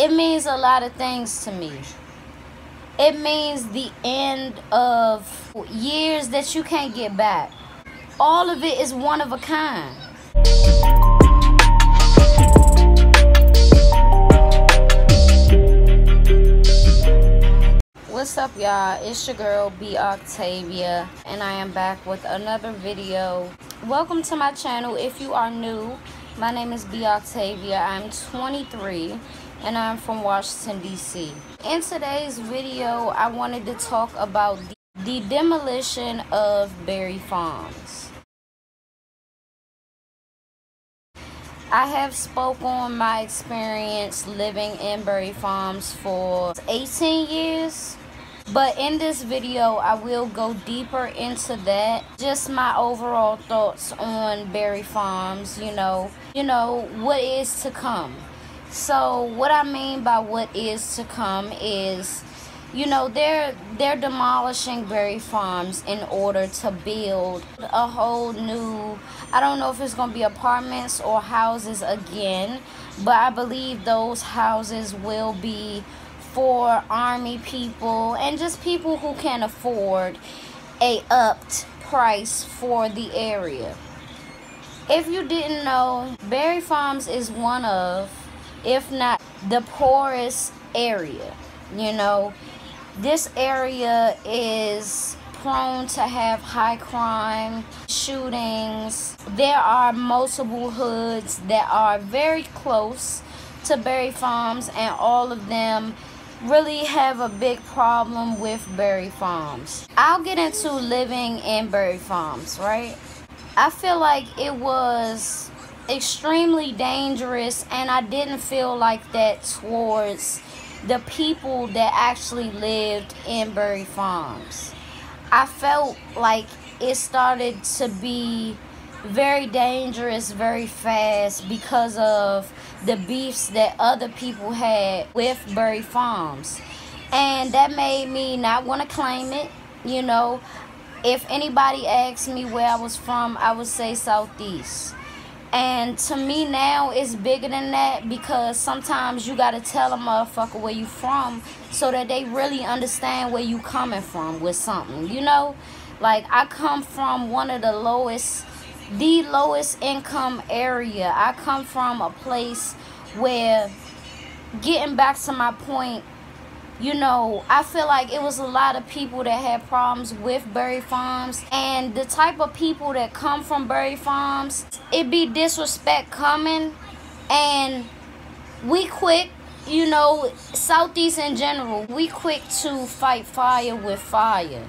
it means a lot of things to me. It means the end of years that you can't get back. All of it is one of a kind. What's up, y'all? It's your girl B Octavia, and I am back with another video. Welcome to my channel. If you are new, my name is B Octavia. I'm 23 and I'm from Washington, D.C. In today's video, I wanted to talk about the demolition of Berry Farms. I have spoke on my experience living in Berry Farms for 18 years. But in this video, I will go deeper into that. Just my overall thoughts on Berry Farms, you know, what is to come. So what I mean by what is to come is, they're demolishing Berry Farms in order to build a whole new, I don't know if it's going to be apartments or houses again, but I believe those houses will be for army people and just people who can afford a upped price for the area. If you didn't know, Berry Farms is one of, if not the poorest area. This area is prone to have high crime, shootings. There are multiple hoods that are very close to Berry Farms, and all of them really have a big problem with Berry Farms. I'll get into living in Berry Farms, right? I feel like it was extremely dangerous, and I didn't feel like that towards the people that actually lived in Berry Farms. I felt like it started to be very dangerous very fast because of the beefs that other people had with Berry Farms, and that made me not want to claim it. If anybody asked me where I was from, I would say Southeast. And to me now, it's bigger than that, because sometimes you gotta tell a motherfucker where you from so that they really understand where you coming from with something. Like, I come from one of the lowest income area. I come from a place where, getting back to my point, I feel like it was a lot of people that had problems with Berry Farms, and the type of people that come from Berry Farms, it be disrespect coming, and we quick, Southeast in general, we quick to fight fire with fire.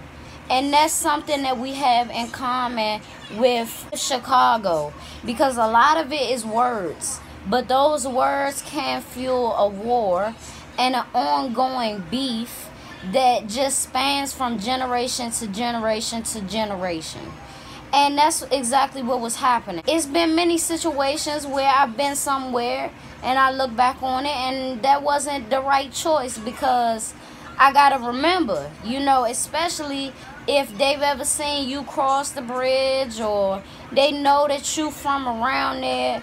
And that's something that we have in common with Chicago, because a lot of it is words, but those words can fuel a war and an ongoing beef that just spans from generation to generation to generation. And that's exactly what was happening. It's been many situations where I've been somewhere and I look back on it and that wasn't the right choice, because I gotta remember, especially if they've ever seen you cross the bridge or they know that you from around there,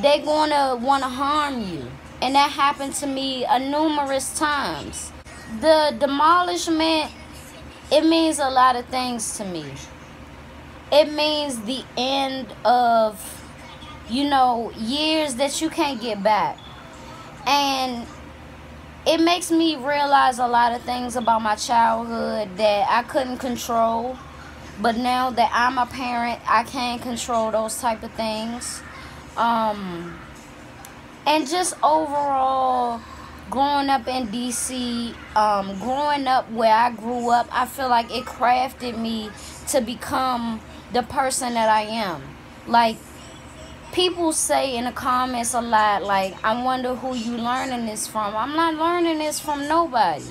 they gonna wanna harm you. And that happened to me numerous times. The demolishment, it means a lot of things to me. It means the end of, years that you can't get back. And it makes me realize a lot of things about my childhood that I couldn't control. But now that I'm a parent, I can control those type of things. And just overall, growing up in D.C., growing up where I grew up, I feel like it crafted me to become the person that I am. Like, people say in the comments a lot, like, I wonder who you learning this from. I'm not learning this from nobody.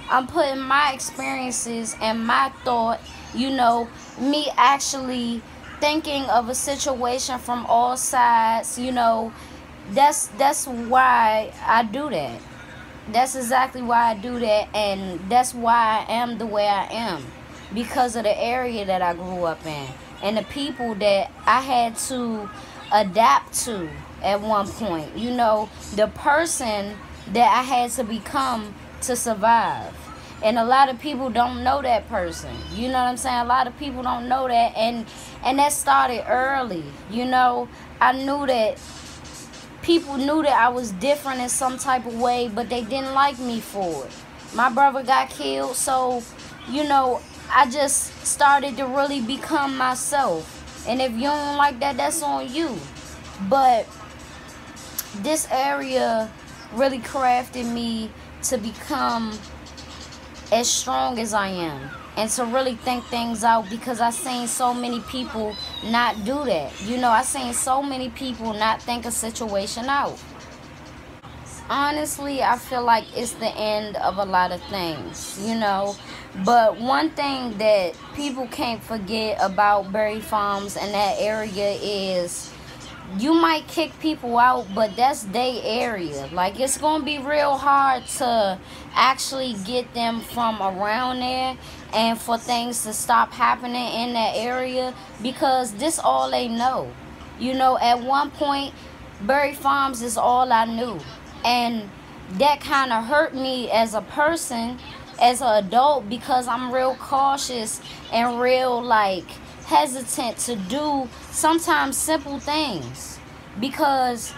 I'm putting my experiences and my thought, me actually thinking of a situation from all sides, That's why I do that. That's exactly why I do that, and that's why I am the way I am, because of the area that I grew up in and the people that I had to adapt to at one point. The person that I had to become to survive. And a lot of people don't know that person. You know what I'm saying? A lot of people don't know that. And that started early. You know, I knew that people knew that I was different in some type of way, but they didn't like me for it. My brother got killed, so, you know, I just started to really become myself. And if you don't like that, that's on you. But this area really crafted me to become as strong as I am, and to really think things out, because I seen so many people not do that. You know, I seen so many people not think a situation out. Honestly, I feel like it's the end of a lot of things, you know. But one thing that people can't forget about Berry Farms and that area is, you might kick people out, but that's their area. Like, it's gonna be real hard to actually get them from around there and for things to stop happening in that area, because this all they know. You know, at one point, Berry Farms is all I knew, and that kind of hurt me as a person, as an adult, because I'm real cautious and real, like, hesitant to do sometimes simple things, because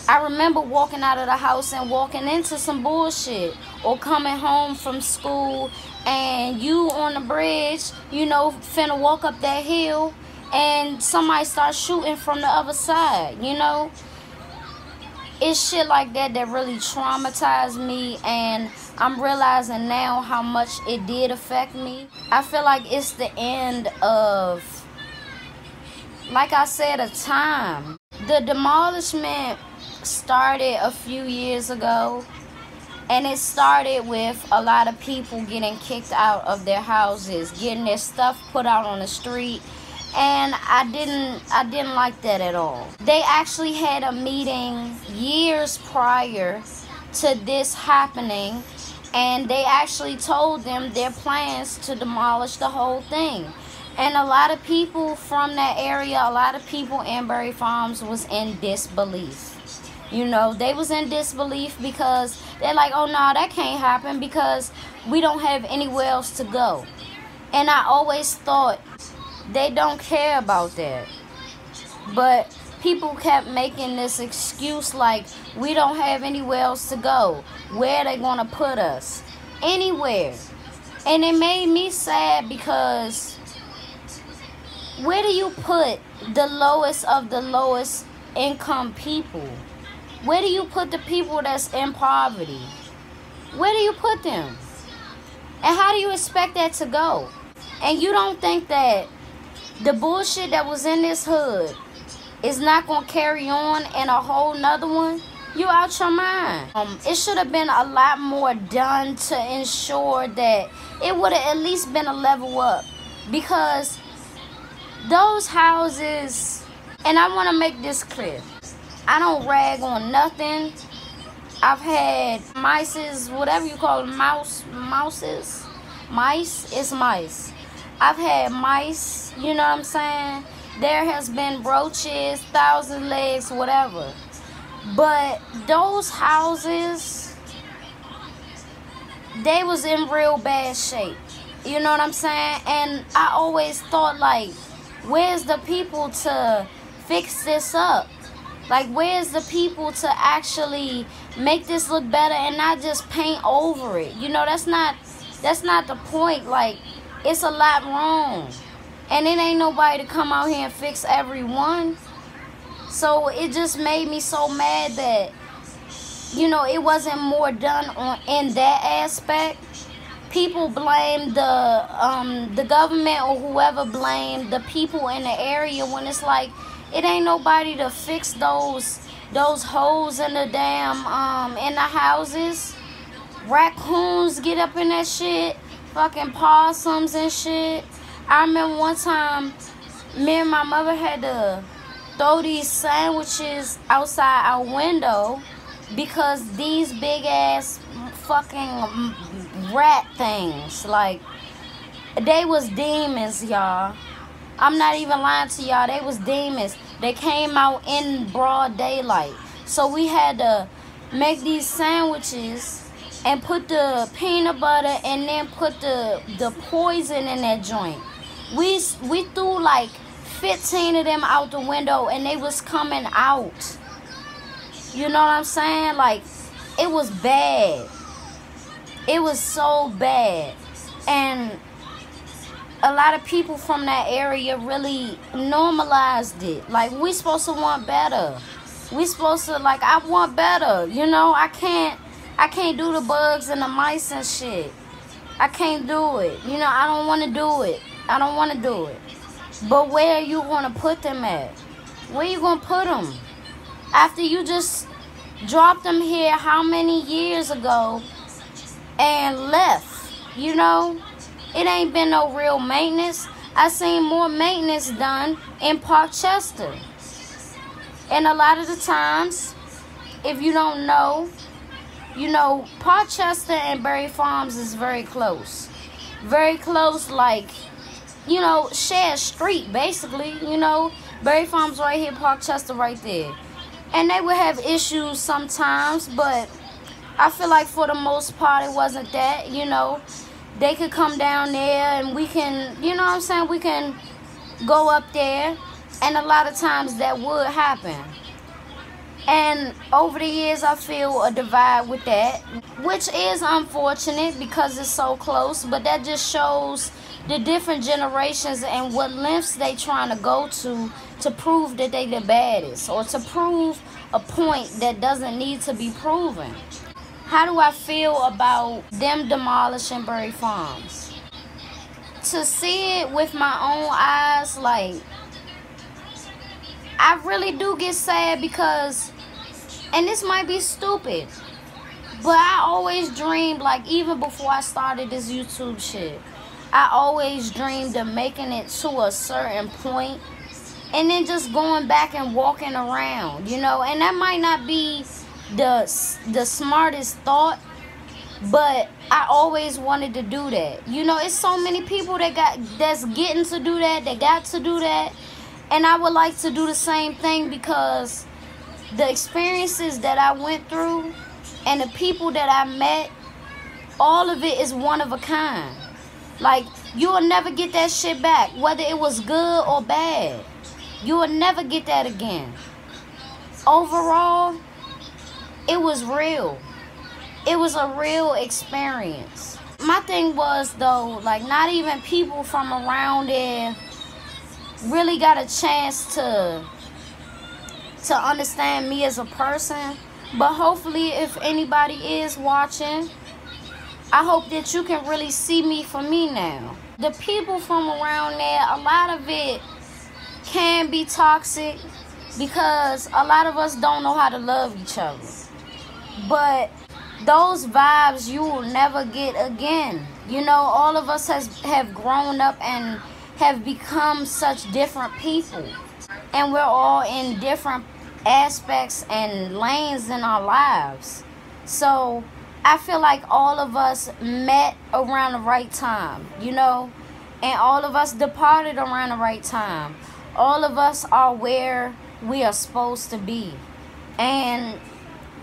I remember walking out of the house and walking into some bullshit, or coming home from school and you on the bridge, you know, finna walk up that hill and somebody starts shooting from the other side. You know, it's shit like that that really traumatized me, and I'm realizing now how much it did affect me. I feel like it's the end of, like I said, a time. The demolishment started a few years ago, and it started with a lot of people getting kicked out of their houses, getting their stuff put out on the street, and I didn't like that at all. They actually had a meeting years prior to this happening, and they actually told them their plans to demolish the whole thing. And a lot of people from that area, a lot of people in Berry Farms was in disbelief. You know, they was in disbelief because they're like, oh no, that can't happen because we don't have anywhere else to go. And I always thought they don't care about that. But people kept making this excuse like, we don't have anywhere else to go. Where are they going to put us? Anywhere. And it made me sad, because where do you put the lowest of the lowest income people? Where do you put the people that's in poverty? Where do you put them? And how do you expect that to go? And you don't think that the bullshit that was in this hood is not going to carry on in a whole nother one? You out your mind. It should have been a lot more done to ensure that it would have at least been a level up. Because those houses, and I want to make this clear, I don't rag on nothing. I've had mices, whatever you call them, mouses. Mice, it's mice. I've had mice, you know what I'm saying? There has been roaches, 1,000 legs, whatever. But those houses, they was in real bad shape. You know what I'm saying? And I always thought, like, where's the people to fix this up? Like, where's the people to actually make this look better and not just paint over it? You know, that's not the point. Like, it's a lot wrong. And it ain't nobody to come out here and fix everyone. So it just made me so mad that, you know, it wasn't more done in that aspect. People blame the government, or whoever blamed the people in the area, when it's like, it ain't nobody to fix those holes in the damn in the houses. Raccoons get up in that shit, fucking possums and shit. I remember one time, me and my mother had to throw these sandwiches outside our window because these big ass fucking rat things, like, they was demons, y'all. I'm not even lying to y'all. They was demons. They came out in broad daylight. So we had to make these sandwiches and put the peanut butter and then put the poison in that joint. We threw like 15 of them out the window and they was coming out. You know what I'm saying? Like, it was bad. It was so bad. And a lot of people from that area really normalized it. Like, we supposed to want better. We supposed to, like, I want better. You know, I can't do the bugs and the mice and shit. I can't do it. You know, I don't want to do it. I don't want to do it. But where are you going to put them at? Where you going to put them? After you just dropped them here how many years ago and left, you know? It ain't been no real maintenance. I seen more maintenance done in Parkchester. And a lot of the times, if you don't know, you know, Parkchester and Berry Farms is very close. Very close, like, you know, share a street, basically, you know. Berry Farms right here, Parkchester right there. And they would have issues sometimes, but I feel like for the most part, it wasn't that, you know. They could come down there and we can, you know what I'm saying, we can go up there. And a lot of times that would happen. And over the years, I feel a divide with that, which is unfortunate because it's so close. But that just shows the different generations and what lengths they trying to go to prove that they the baddest, or to prove a point that doesn't need to be proven. How do I feel about them demolishing Berry Farms? To see it with my own eyes, like, I really do get sad because, and this might be stupid, but I always dreamed, like, even before I started this YouTube shit, I always dreamed of making it to a certain point and then just going back and walking around, you know. And that might not be the smartest thought, but I always wanted to do that. You know, it's so many people that's getting to do that, that got to do that. And I would like to do the same thing because the experiences that I went through and the people that I met, all of it is one of a kind. Like, you will never get that shit back, whether it was good or bad. You will never get that again. Overall, it was real. It was a real experience. My thing was, though, like, not even people from around there really got a chance to understand me as a person. But hopefully, if anybody is watching, I hope that you can really see me for me now. The people from around there, a lot of it can be toxic because a lot of us don't know how to love each other. But those vibes you will never get again. You know, all of us have grown up and have become such different people. And we're all in different aspects and lanes in our lives. So I feel like all of us met around the right time, you know, and all of us departed around the right time. All of us are where we are supposed to be. And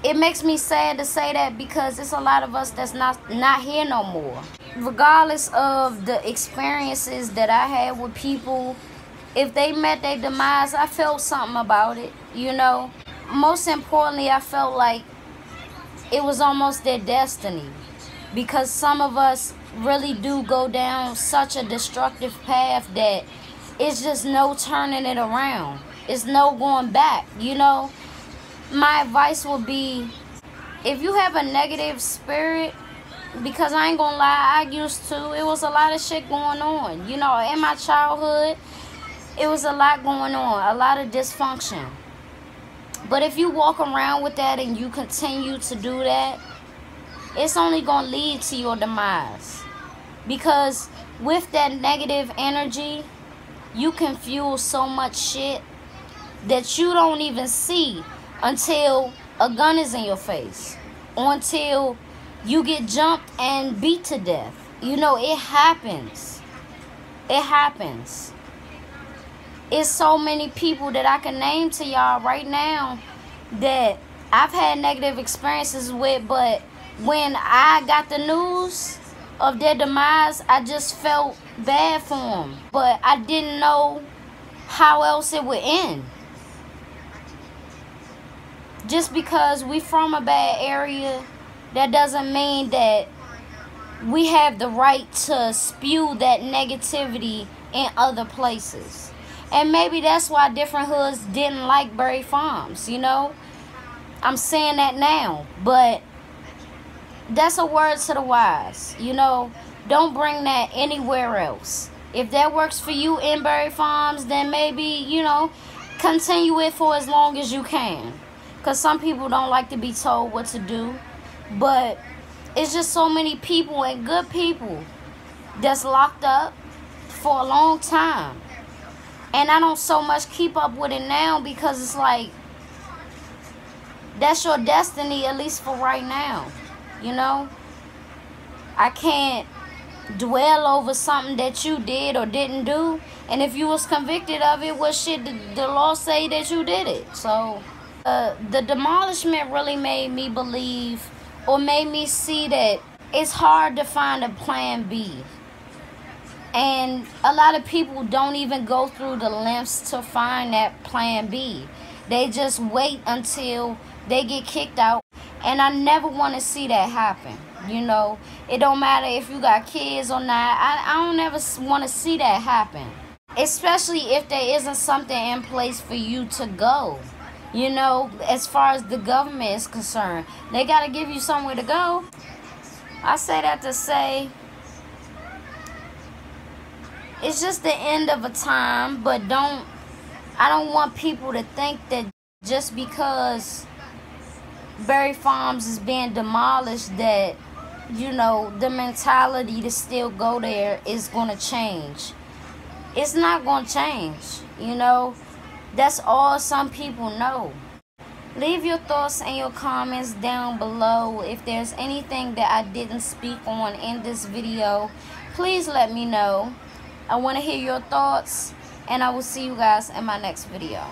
it makes me sad to say that because it's a lot of us that's not here no more. Regardless of the experiences that I had with people, if they met their demise, I felt something about it, you know. Most importantly, I felt like it was almost their destiny, because some of us really do go down such a destructive path that it's just no turning it around. It's no going back, you know. My advice would be, if you have a negative spirit, because I ain't gonna lie, I used to. It was a lot of shit going on, you know. In my childhood, it was a lot going on, a lot of dysfunction. But if you walk around with that and you continue to do that, it's only going to lead to your demise. Because with that negative energy, you can fuel so much shit that you don't even see until a gun is in your face. Or until you get jumped and beat to death. You know, it happens. It happens. It's so many people that I can name to y'all right now that I've had negative experiences with, but when I got the news of their demise, I just felt bad for them. But I didn't know how else it would end. Just because we from a bad area, that doesn't mean that we have the right to spew that negativity in other places. And maybe that's why different hoods didn't like Berry Farms, you know. I'm saying that now, but that's a word to the wise, you know. Don't bring that anywhere else. If that works for you in Berry Farms, then maybe, you know, continue it for as long as you can. Because some people don't like to be told what to do. But it's just so many people and good people that's locked up for a long time. And I don't so much keep up with it now because it's like, that's your destiny, at least for right now. You know? I can't dwell over something that you did or didn't do. And if you was convicted of it, well, shit, the law say that you did it. So the demolishment really made me believe, or made me see, that it's hard to find a plan B. And a lot of people don't even go through the lengths to find that plan B. They just wait until they get kicked out. And I never want to see that happen. You know, it don't matter if you got kids or not. I don't ever want to see that happen. Especially if there isn't something in place for you to go. You know, as far as the government is concerned, they got to give you somewhere to go. I say that to say, it's just the end of a time, but I don't want people to think that just because Berry Farms is being demolished, that, you know, the mentality to still go there is going to change. It's not going to change, you know. That's all some people know. Leave your thoughts and your comments down below. If there's anything that I didn't speak on in this video, please let me know. I want to hear your thoughts, and I will see you guys in my next video.